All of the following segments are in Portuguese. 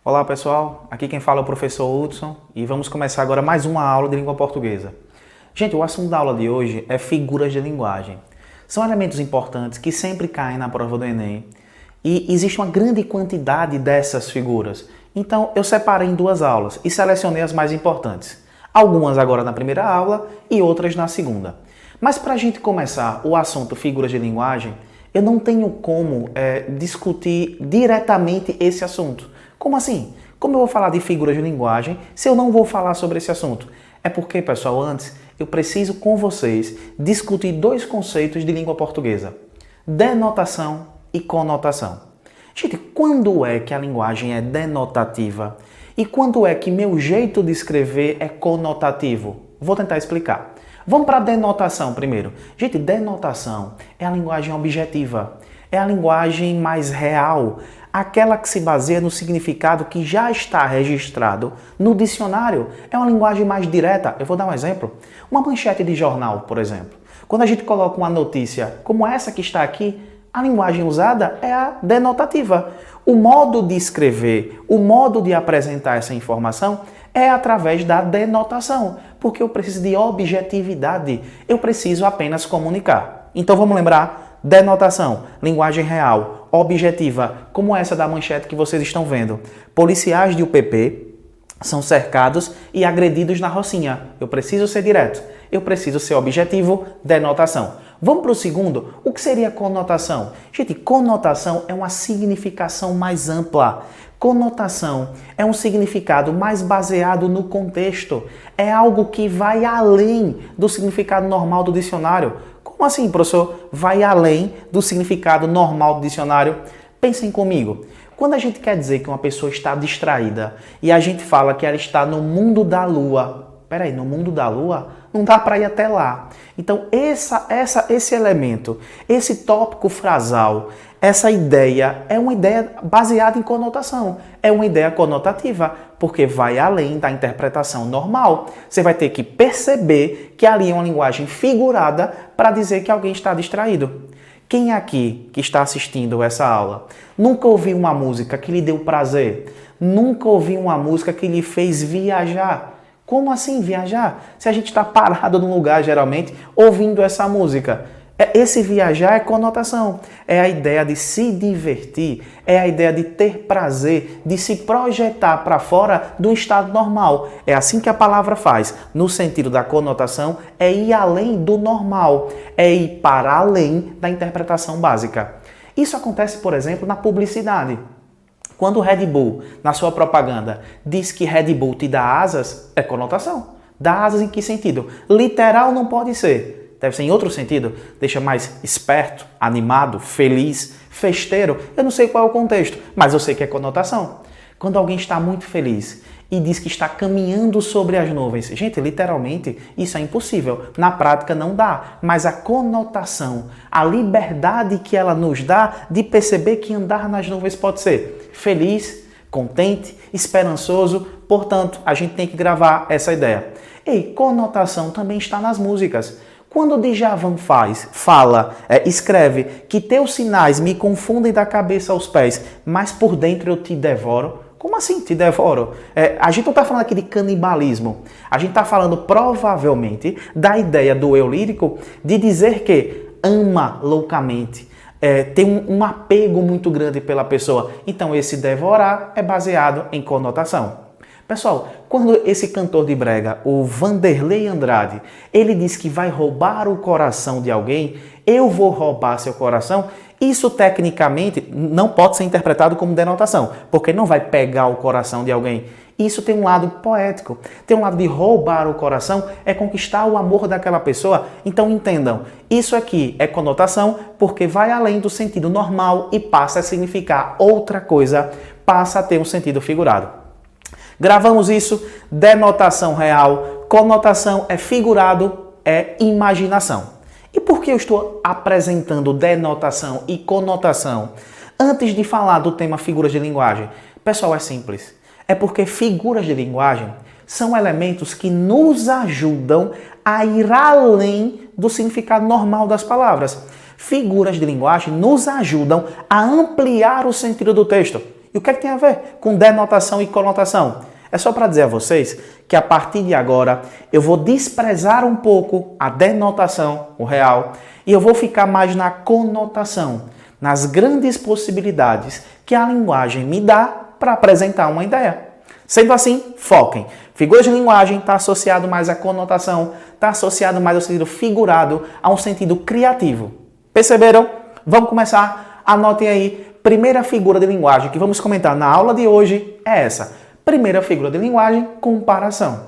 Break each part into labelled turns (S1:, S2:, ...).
S1: Olá pessoal, aqui quem fala é o professor Hudson e vamos começar agora mais uma aula de língua portuguesa. Gente, o assunto da aula de hoje é figuras de linguagem. São elementos importantes que sempre caem na prova do Enem e existe uma grande quantidade dessas figuras. Então eu separei em duas aulas e selecionei as mais importantes. Algumas agora na primeira aula e outras na segunda. Mas para a gente começar o assunto figuras de linguagem, eu não tenho como discutir diretamente esse assunto. Como assim? Como eu vou falar de figuras de linguagem se eu não vou falar sobre esse assunto? É porque, pessoal, antes eu preciso com vocês discutir dois conceitos de língua portuguesa: denotação e conotação. Gente, quando é que a linguagem é denotativa? E quando é que meu jeito de escrever é conotativo? Vou tentar explicar. Vamos para a denotação primeiro. Gente, denotação é a linguagem objetiva, é a linguagem mais real, aquela que se baseia no significado que já está registrado no dicionário. É uma linguagem mais direta. Eu vou dar um exemplo. Uma manchete de jornal, por exemplo. Quando a gente coloca uma notícia como essa que está aqui, a linguagem usada é a denotativa. O modo de escrever, o modo de apresentar essa informação é através da denotação, porque eu preciso de objetividade, eu preciso apenas comunicar. Então vamos lembrar: denotação, linguagem real, objetiva, como essa da manchete que vocês estão vendo. Policiais de UPP são cercados e agredidos na Rocinha. Eu preciso ser direto, eu preciso ser objetivo, denotação. Vamos para o segundo. O que seria conotação? Gente, conotação é uma significação mais ampla. Conotação é um significado mais baseado no contexto. É algo que vai além do significado normal do dicionário. Como assim, professor? Vai além do significado normal do dicionário? Pensem comigo. Quando a gente quer dizer que uma pessoa está distraída e a gente fala que ela está no mundo da lua, peraí, no mundo da lua? Não dá para ir até lá. Então, esse elemento, esse tópico frasal, essa ideia é uma ideia baseada em conotação. É uma ideia conotativa, porque vai além da interpretação normal. Você vai ter que perceber que ali é uma linguagem figurada para dizer que alguém está distraído. Quem aqui que está assistindo essa aula nunca ouviu uma música que lhe deu prazer? Nunca ouviu uma música que lhe fez viajar? Como assim viajar? Se a gente está parado num lugar, geralmente, ouvindo essa música. Esse viajar é conotação. É a ideia de se divertir, é a ideia de ter prazer, de se projetar para fora do estado normal. É assim que a palavra faz. No sentido da conotação, é ir além do normal, é ir para além da interpretação básica. Isso acontece, por exemplo, na publicidade. Quando o Red Bull, na sua propaganda, diz que Red Bull te dá asas, é conotação. Dá asas em que sentido? Literal não pode ser. Deve ser em outro sentido. Deixa mais esperto, animado, feliz, festeiro. Eu não sei qual é o contexto, mas eu sei que é conotação. Quando alguém está muito feliz e diz que está caminhando sobre as nuvens. Gente, literalmente, isso é impossível. Na prática não dá. Mas a conotação, a liberdade que ela nos dá de perceber que andar nas nuvens pode ser feliz, contente, esperançoso. Portanto, a gente tem que gravar essa ideia. E conotação também está nas músicas. Quando o Djavan escreve que teus sinais me confundem da cabeça aos pés, mas por dentro eu te devoro. Como assim te devoro? A gente não está falando aqui de canibalismo. A gente está falando provavelmente da ideia do eu lírico de dizer que ama loucamente, tem um apego muito grande pela pessoa. Então esse devorar é baseado em conotação. Pessoal, quando esse cantor de brega, o Vanderlei Andrade, ele diz que vai roubar o coração de alguém, eu vou roubar seu coração, isso tecnicamente não pode ser interpretado como denotação, porque não vai pegar o coração de alguém. Isso tem um lado poético, tem um lado de roubar o coração, é conquistar o amor daquela pessoa. Então entendam, isso aqui é conotação porque vai além do sentido normal e passa a significar outra coisa, passa a ter um sentido figurado. Gravamos isso, denotação real, conotação é figurado, é imaginação. E por que eu estou apresentando denotação e conotação antes de falar do tema figuras de linguagem? Pessoal, é simples. É porque figuras de linguagem são elementos que nos ajudam a ir além do significado normal das palavras. Figuras de linguagem nos ajudam a ampliar o sentido do texto. E o que é que tem a ver com denotação e conotação? É só para dizer a vocês que a partir de agora eu vou desprezar um pouco a denotação, o real, e eu vou ficar mais na conotação, nas grandes possibilidades que a linguagem me dá para apresentar uma ideia. Sendo assim, foquem. Figuras de linguagem está associado mais à conotação, está associado mais ao sentido figurado, a um sentido criativo. Perceberam? Vamos começar? Anotem aí. Primeira figura de linguagem que vamos comentar na aula de hoje é essa. Primeira figura de linguagem, comparação.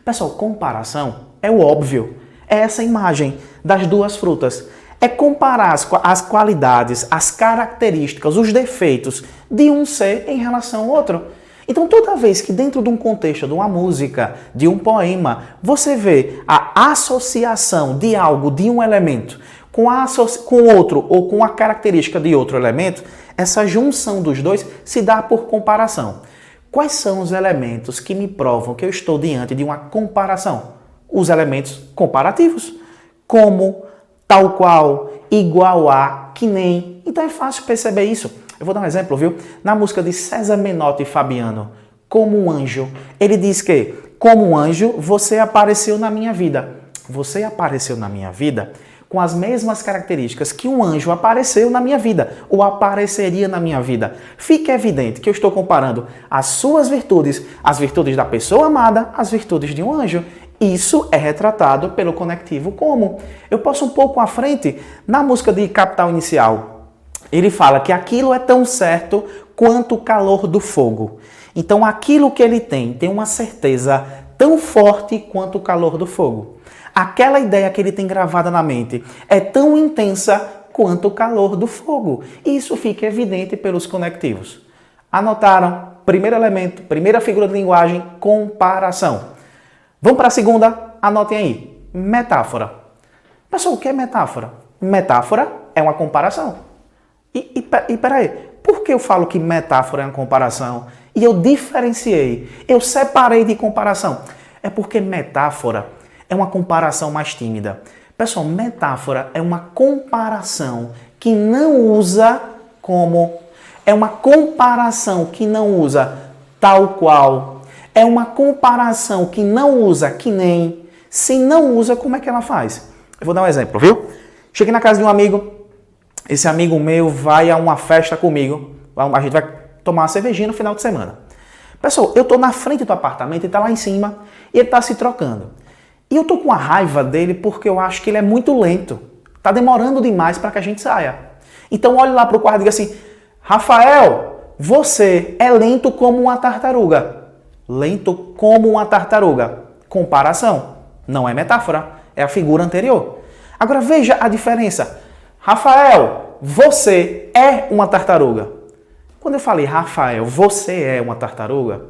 S1: Pessoal, comparação é o óbvio. É essa imagem das duas frutas. É comparar as qualidades, as características, os defeitos de um ser em relação ao outro. Então, toda vez que dentro de um contexto, de uma música, de um poema, você vê a associação de algo, de um elemento, com outro ou com a característica de outro elemento, essa junção dos dois se dá por comparação. Quais são os elementos que me provam que eu estou diante de uma comparação? Os elementos comparativos, como, tal qual, igual a, que nem. Então é fácil perceber isso. Eu vou dar um exemplo, viu? Na música de César Menotti e Fabiano, Como um Anjo, ele diz que, como um anjo, você apareceu na minha vida. Você apareceu na minha vida com as mesmas características que um anjo apareceu na minha vida, ou apareceria na minha vida. Fica evidente que eu estou comparando as suas virtudes, as virtudes da pessoa amada, às virtudes de um anjo. Isso é retratado pelo conectivo como. Eu posso um pouco à frente, na música de Capital Inicial, ele fala que aquilo é tão certo quanto o calor do fogo. Então aquilo que ele tem uma certeza tão forte quanto o calor do fogo. Aquela ideia que ele tem gravada na mente é tão intensa quanto o calor do fogo. Isso fica evidente pelos conectivos. Anotaram? Primeiro elemento, primeira figura de linguagem, comparação. Vamos para a segunda? Anotem aí. Metáfora. Pessoal, o que é metáfora? Metáfora é uma comparação. E peraí, por que eu falo que metáfora é uma comparação? E eu diferenciei, eu separei de comparação. É porque metáfora é uma comparação mais tímida. Pessoal, metáfora é uma comparação que não usa como. É uma comparação que não usa tal qual. É uma comparação que não usa que nem. Se não usa, como é que ela faz? Eu vou dar um exemplo, viu? Cheguei na casa de um amigo. Esse amigo meu vai a uma festa comigo. A gente vai tomar uma cervejinha no final de semana. Pessoal, eu estou na frente do apartamento, ele está lá em cima e ele está se trocando. E eu tô com a raiva dele porque eu acho que ele é muito lento. Tá demorando demais para que a gente saia. Então olhe lá pro quarto e diga assim: Rafael, você é lento como uma tartaruga. Lento como uma tartaruga. Comparação. Não é metáfora. É a figura anterior. Agora veja a diferença. Rafael, você é uma tartaruga. Quando eu falei, Rafael, você é uma tartaruga,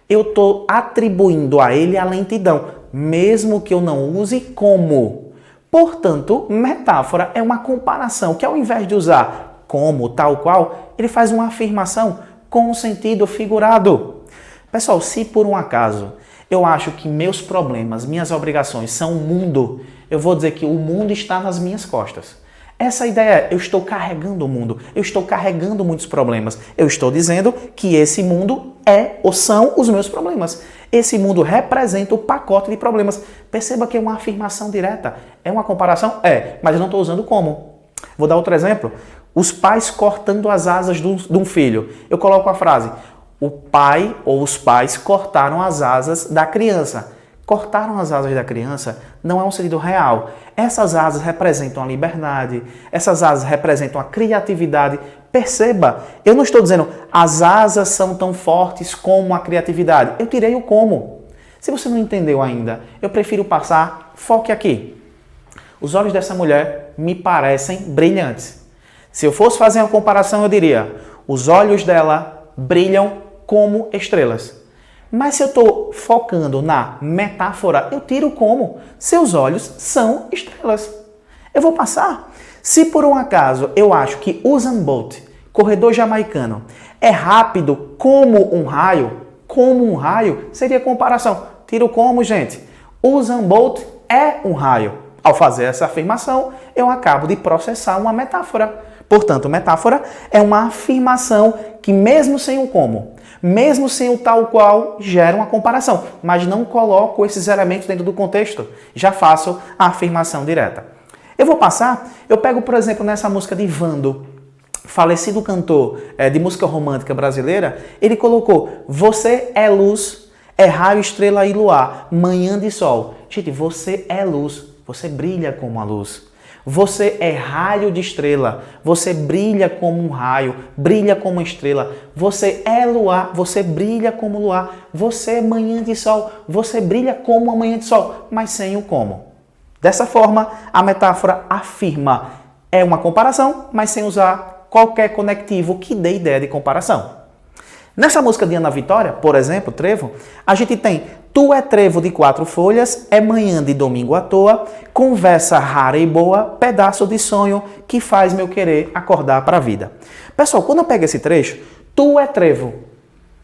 S1: eu tô atribuindo a ele a lentidão, mesmo que eu não use como. Portanto, metáfora é uma comparação que ao invés de usar como, tal qual, ele faz uma afirmação com um sentido figurado. Pessoal, se por um acaso eu acho que meus problemas, minhas obrigações são o mundo, eu vou dizer que o mundo está nas minhas costas. Essa ideia é, eu estou carregando o mundo, eu estou carregando muitos problemas. Eu estou dizendo que esse mundo é ou são os meus problemas. Esse mundo representa o pacote de problemas. Perceba que é uma afirmação direta. É uma comparação? É, mas eu não estou usando como. Vou dar outro exemplo. Os pais cortando as asas de um filho. Eu coloco a frase, o pai ou os pais cortaram as asas da criança. Cortaram as asas da criança não é um sentido real. Essas asas representam a liberdade, essas asas representam a criatividade. Perceba, eu não estou dizendo as asas são tão fortes como a criatividade. Eu tirei o como. Se você não entendeu ainda, eu prefiro passar, foque aqui. Os olhos dessa mulher me parecem brilhantes. Se eu fosse fazer uma comparação, eu diria, os olhos dela brilham como estrelas. Mas se eu estou focando na metáfora, eu tiro como. Seus olhos são estrelas. Eu vou passar. Se por um acaso eu acho que Usain Bolt, corredor jamaicano, é rápido como um raio seria comparação. Tiro como, gente? Usain Bolt é um raio. Ao fazer essa afirmação, eu acabo de processar uma metáfora. Portanto, metáfora é uma afirmação que, mesmo sem o como, mesmo sem o tal qual, gera uma comparação, mas não coloco esses elementos dentro do contexto, já faço a afirmação direta. Eu pego, por exemplo, nessa música de Vando, falecido cantor de música romântica brasileira, ele colocou: você é luz, é raio, estrela e luar, manhã de sol. Gente, você é luz, você brilha como a luz. Você é raio de estrela, você brilha como um raio, brilha como uma estrela. Você é luar, você brilha como luar. Você é manhã de sol, você brilha como uma manhã de sol, mas sem o como. Dessa forma, a metáfora afirma. É uma comparação, mas sem usar qualquer conectivo que dê ideia de comparação. Nessa música de Ana Vitória, por exemplo, Trevo, a gente tem: tu é trevo de 4 folhas, é manhã de domingo à toa, conversa rara e boa, pedaço de sonho que faz meu querer acordar para a vida. Pessoal, quando eu pego esse trecho, tu é trevo,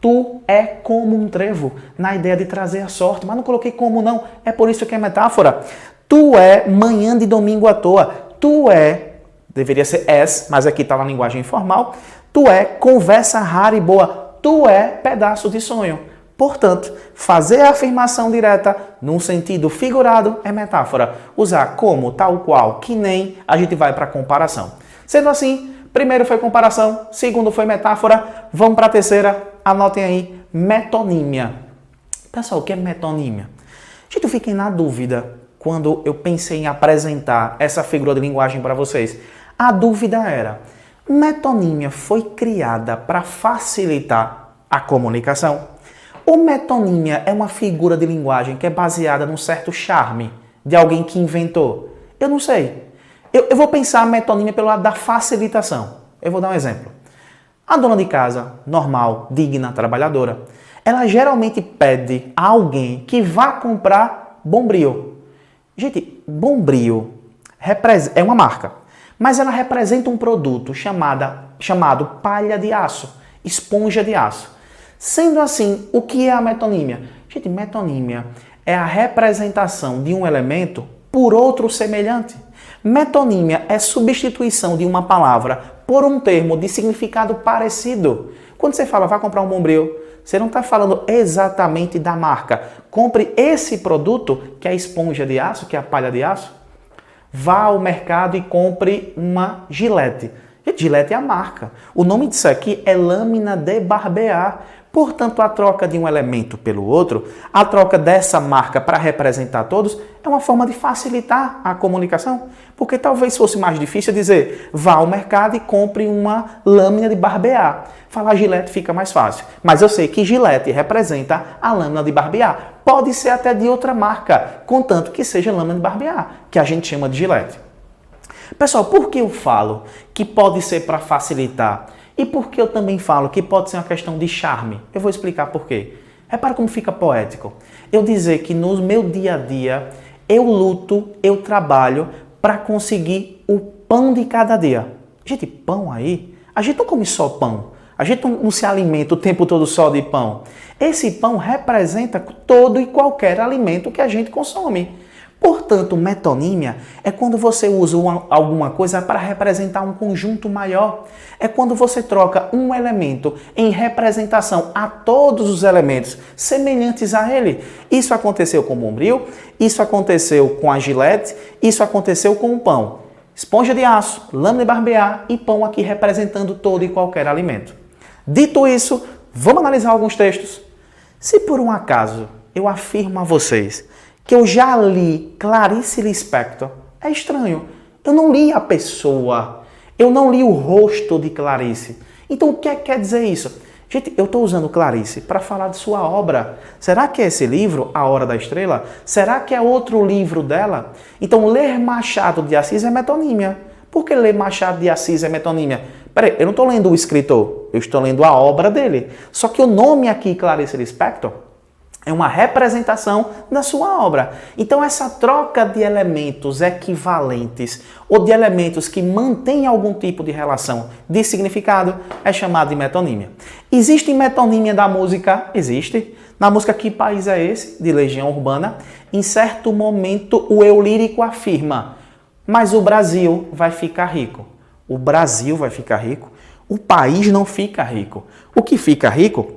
S1: tu é como um trevo, na ideia de trazer a sorte, mas não coloquei como não, é por isso que é metáfora. Tu é manhã de domingo à toa, tu é, deveria ser és, mas aqui está na linguagem informal, tu é conversa rara e boa, tu é pedaço de sonho. Portanto, fazer a afirmação direta num sentido figurado é metáfora. Usar como, tal qual, que nem, a gente vai para a comparação. Sendo assim, primeiro foi comparação, segundo foi metáfora, vamos para a terceira, anotem aí, metonímia. Pessoal, o que é metonímia? Gente, eu fiquei na dúvida quando eu pensei em apresentar essa figura de linguagem para vocês. A dúvida era: metonímia foi criada para facilitar a comunicação? Ou metonímia é uma figura de linguagem que é baseada num certo charme de alguém que inventou? Eu não sei. Eu vou pensar a metonímia pelo lado da facilitação. Eu vou dar um exemplo. A dona de casa, normal, digna, trabalhadora, ela geralmente pede a alguém que vá comprar Bombril. Gente, Bombril é uma marca, mas ela representa um produto chamado palha de aço, esponja de aço. Sendo assim, o que é a metonímia? Gente, metonímia é a representação de um elemento por outro semelhante. Metonímia é substituição de uma palavra por um termo de significado parecido. Quando você fala, vá comprar um Bombril, você não está falando exatamente da marca. Compre esse produto, que é a esponja de aço, que é a palha de aço. Vá ao mercado e compre uma Gillette. Gillette é a marca. O nome disso aqui é lâmina de barbear. Portanto, a troca de um elemento pelo outro, a troca dessa marca para representar todos, é uma forma de facilitar a comunicação. Porque talvez fosse mais difícil dizer, vá ao mercado e compre uma lâmina de barbear. Falar Gillette fica mais fácil. Mas eu sei que Gillette representa a lâmina de barbear. Pode ser até de outra marca, contanto que seja lâmina de barbear, que a gente chama de Gillette. Pessoal, por que eu falo que pode ser para facilitar? E por que eu também falo que pode ser uma questão de charme? Eu vou explicar por quê. Repara como fica poético. Eu dizer que no meu dia a dia, eu luto, eu trabalho para conseguir o pão de cada dia. Gente, pão aí, a gente não come só pão. A gente não se alimenta o tempo todo só de pão. Esse pão representa todo e qualquer alimento que a gente consome. Portanto, metonímia é quando você usa alguma coisa para representar um conjunto maior. É quando você troca um elemento em representação a todos os elementos semelhantes a ele. Isso aconteceu com o Bombril, isso aconteceu com a Gillette, isso aconteceu com o pão. Esponja de aço, lâmina de barbear e pão aqui representando todo e qualquer alimento. Dito isso, vamos analisar alguns textos. Se por um acaso eu afirmo a vocês que eu já li Clarice Lispector, é estranho. Eu não li a pessoa, eu não li o rosto de Clarice. Então o que quer dizer isso? Gente, eu estou usando Clarice para falar de sua obra. Será que é esse livro, A Hora da Estrela? Será que é outro livro dela? Então ler Machado de Assis é metonímia. Por que ler Machado de Assis é metonímia? Peraí, eu não estou lendo o escritor, eu estou lendo a obra dele. Só que o nome aqui, Clarice Lispector, É uma representação da sua obra. Então, essa troca de elementos equivalentes ou de elementos que mantêm algum tipo de relação de significado é chamada de metonímia. Existe metonímia da música? Existe. Na música Que País é Esse? De Legião Urbana, em certo momento o eu lírico afirma: mas o Brasil vai ficar rico. O Brasil vai ficar rico. O país não fica rico. O que fica rico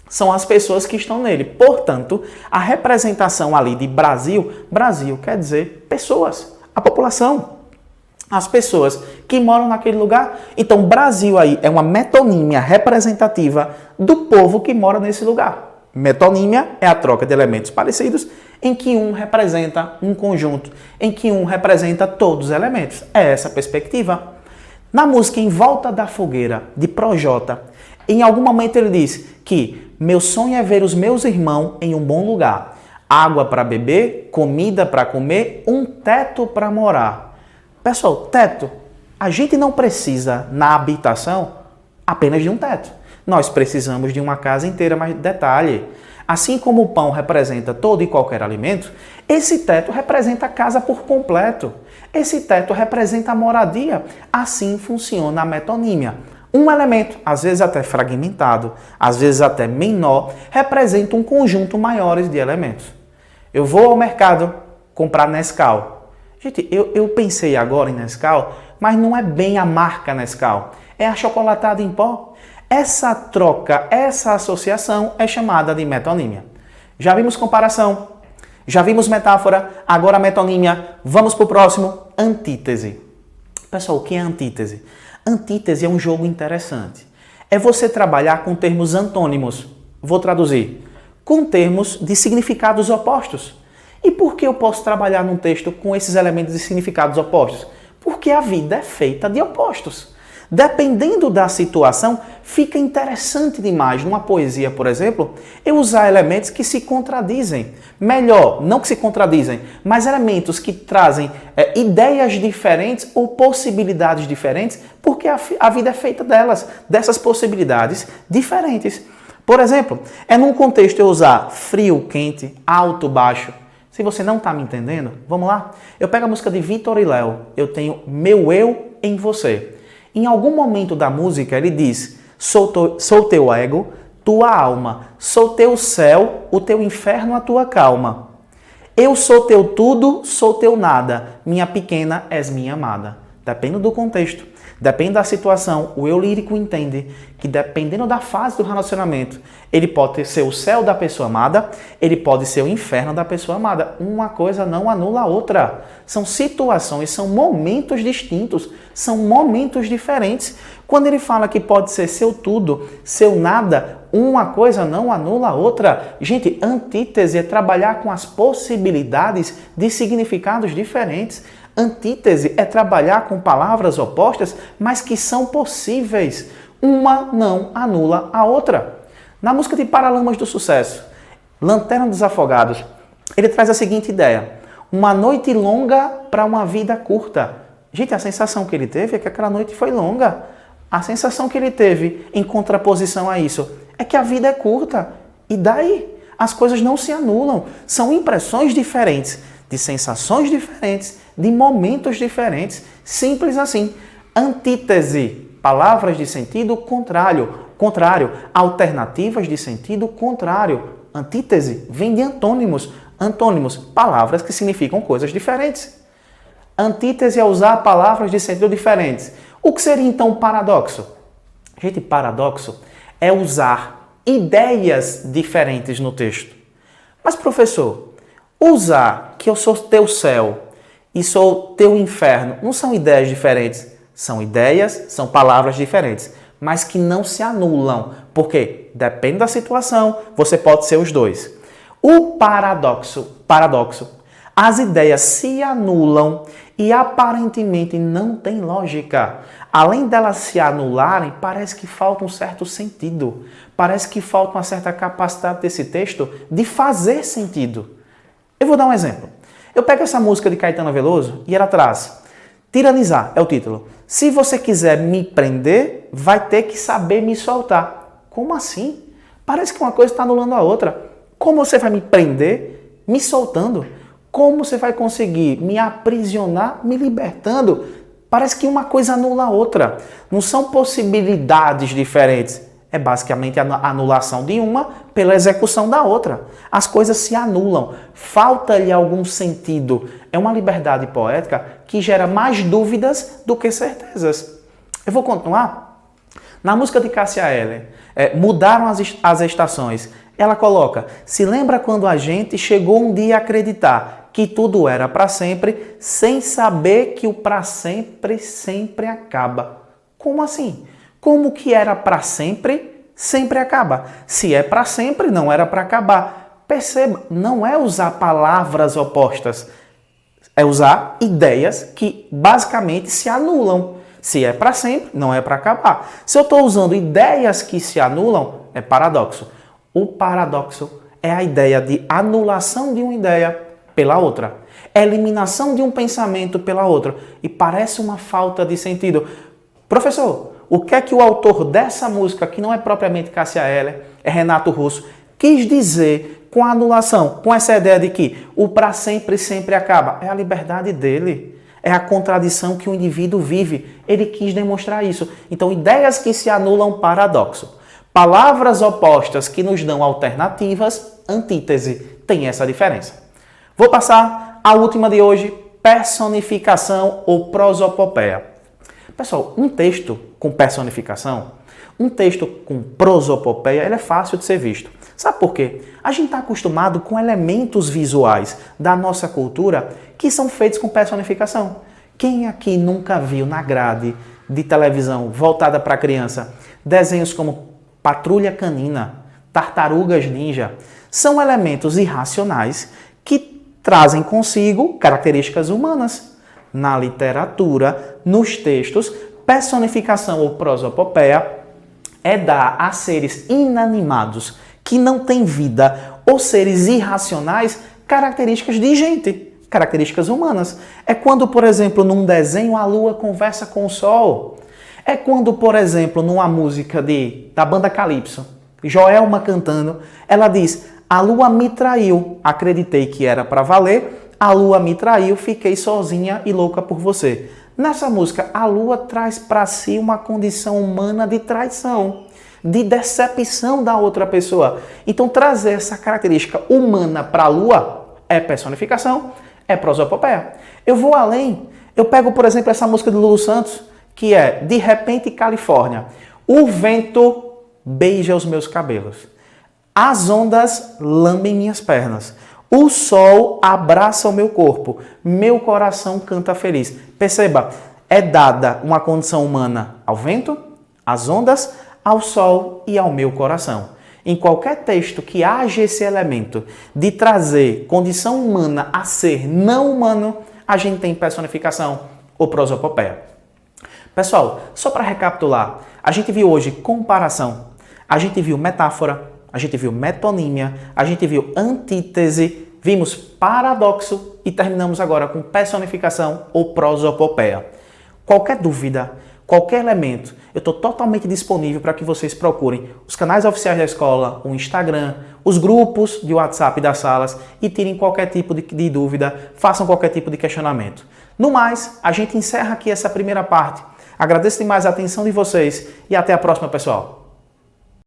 S1: são as pessoas que estão nele. Portanto, a representação ali de Brasil, Brasil quer dizer pessoas, a população, as pessoas que moram naquele lugar. Então, Brasil aí é uma metonímia representativa do povo que mora nesse lugar. Metonímia é a troca de elementos parecidos em que um representa um conjunto, em que um representa todos os elementos. É essa a perspectiva. Na música Em Volta da Fogueira, de Projota, em algum momento ele diz que meu sonho é ver os meus irmãos em um bom lugar. Água para beber, comida para comer, um teto para morar. Pessoal, teto, a gente não precisa na habitação apenas de um teto. Nós precisamos de uma casa inteira, mas detalhe, assim como o pão representa todo e qualquer alimento, esse teto representa a casa por completo. Esse teto representa a moradia. Assim funciona a metonímia. Um elemento, às vezes até fragmentado, às vezes até menor, representa um conjunto maior de elementos. Eu vou ao mercado comprar Nescau. Gente, eu pensei agora em Nescau, mas não é bem a marca Nescau. É a chocolatada em pó. Essa troca, essa associação é chamada de metonímia. Já vimos comparação, já vimos metáfora, agora metonímia. Vamos para o próximo, antítese. Pessoal, o que é antítese? Antítese é um jogo interessante. É você trabalhar com termos antônimos. Vou traduzir. Com termos de significados opostos. E por que eu posso trabalhar num texto com esses elementos de significados opostos? Porque a vida é feita de opostos. Dependendo da situação, fica interessante demais, numa poesia, por exemplo, eu usar elementos que se contradizem. Melhor, não que se contradizem, mas elementos que trazem ideias diferentes ou possibilidades diferentes, porque a vida é feita delas, dessas possibilidades diferentes. Por exemplo, é num contexto eu usar frio, quente, alto, baixo. Se você não está me entendendo, vamos lá? Eu pego a música de Vitor e Léo, eu tenho meu eu em você. Em algum momento da música ele diz: sou teu ego, tua alma, sou teu céu, o teu inferno, a tua calma. Eu sou teu tudo, sou teu nada, minha pequena és minha amada. Depende do contexto, depende da situação, o eu lírico entende que dependendo da fase do relacionamento, ele pode ser o céu da pessoa amada, ele pode ser o inferno da pessoa amada. Uma coisa não anula a outra. São situações, são momentos distintos, são momentos diferentes. Quando ele fala que pode ser seu tudo, seu nada, uma coisa não anula a outra. Gente, antítese é trabalhar com as possibilidades de significados diferentes. Antítese é trabalhar com palavras opostas, mas que são possíveis. Uma não anula a outra. Na música de Paralamas do Sucesso, Lanterna dos Afogados, ele traz a seguinte ideia: uma noite longa para uma vida curta. Gente, a sensação que ele teve é que aquela noite foi longa. A sensação que ele teve em contraposição a isso é que a vida é curta. E daí? As coisas não se anulam. São impressões diferentes, de sensações diferentes, de momentos diferentes. Simples assim. Antítese, palavras de sentido contrário, alternativas de sentido contrário. Antítese vem de antônimos. Antônimos, palavras que significam coisas diferentes. Antítese é usar palavras de sentido diferentes. O que seria então paradoxo? Gente, paradoxo é usar ideias diferentes no texto. Mas, professor, usar que eu sou teu céu e sou teu inferno não são ideias diferentes? São ideias, são palavras diferentes, mas que não se anulam, porque depende da situação, você pode ser os dois. O paradoxo, as ideias se anulam e aparentemente não tem lógica. Além delas se anularem, parece que falta um certo sentido. Parece que falta uma certa capacidade desse texto de fazer sentido. Eu vou dar um exemplo. Eu pego essa música de Caetano Veloso e ela traz: tiranizar é o título. Se você quiser me prender, vai ter que saber me soltar. Como assim? Parece que uma coisa está anulando a outra. Como você vai me prender me soltando? Como você vai conseguir me aprisionar me libertando? Parece que uma coisa anula a outra. Não são possibilidades diferentes. É basicamente a anulação de uma pela execução da outra. As coisas se anulam. Falta-lhe algum sentido. É uma liberdade poética que gera mais dúvidas do que certezas. Eu vou continuar? Na música de Cássia Eller, Mudaram as Estações, ela coloca: se lembra quando a gente chegou um dia a acreditar que tudo era para sempre, sem saber que o para sempre sempre acaba. Como assim? Como que era para sempre, sempre acaba? Se é para sempre, não era para acabar. Perceba, não é usar palavras opostas, é usar ideias que basicamente se anulam. Se é para sempre, não é para acabar. Se eu estou usando ideias que se anulam, é paradoxo. O paradoxo é a ideia de anulação de uma ideia pela outra, eliminação de um pensamento pela outra. E parece uma falta de sentido. Professor, o que é que o autor dessa música, que não é propriamente Cássia Eller, é Renato Russo, quis dizer com a anulação, com essa ideia de que o para sempre sempre acaba? É a liberdade dele. É a contradição que o indivíduo vive. Ele quis demonstrar isso. Então, ideias que se anulam, paradoxo. Palavras opostas que nos dão alternativas, antítese. Tem essa diferença. Vou passar a última de hoje, personificação ou prosopopeia. Pessoal, um texto com personificação, um texto com prosopopeia, ele é fácil de ser visto. Sabe por quê? A gente está acostumado com elementos visuais da nossa cultura que são feitos com personificação. Quem aqui nunca viu na grade de televisão voltada para criança desenhos como Patrulha Canina, Tartarugas Ninja? São elementos irracionais que trazem consigo características humanas. Na literatura, nos textos, personificação ou prosopopeia é dar a seres inanimados que não têm vida ou seres irracionais características de gente, características humanas. É quando, por exemplo, num desenho a lua conversa com o sol. É quando, por exemplo, numa música da banda Calypso, Joelma cantando, ela diz: a lua me traiu, acreditei que era para valer, a lua me traiu, fiquei sozinha e louca por você. Nessa música, a lua traz para si uma condição humana de traição, de decepção da outra pessoa. Então, trazer essa característica humana para a lua é personificação, é prosopopeia. Eu vou além. Eu pego, por exemplo, essa música do Lulu Santos, que é De Repente Califórnia. O vento beija os meus cabelos. As ondas lambem minhas pernas. O sol abraça o meu corpo. Meu coração canta feliz. Perceba, é dada uma condição humana ao vento, às ondas, ao sol e ao meu coração. Em qualquer texto que haja esse elemento de trazer condição humana a ser não humano, a gente tem personificação ou prosopopeia. Pessoal, só para recapitular, a gente viu hoje comparação, a gente viu metáfora, a gente viu metonímia, a gente viu antítese, vimos paradoxo e terminamos agora com personificação ou prosopopeia. Qualquer dúvida, qualquer elemento, eu estou totalmente disponível para que vocês procurem os canais oficiais da escola, o Instagram, os grupos de WhatsApp das salas e tirem qualquer tipo de dúvida, façam qualquer tipo de questionamento. No mais, a gente encerra aqui essa primeira parte. Agradeço demais a atenção de vocês e até a próxima, pessoal.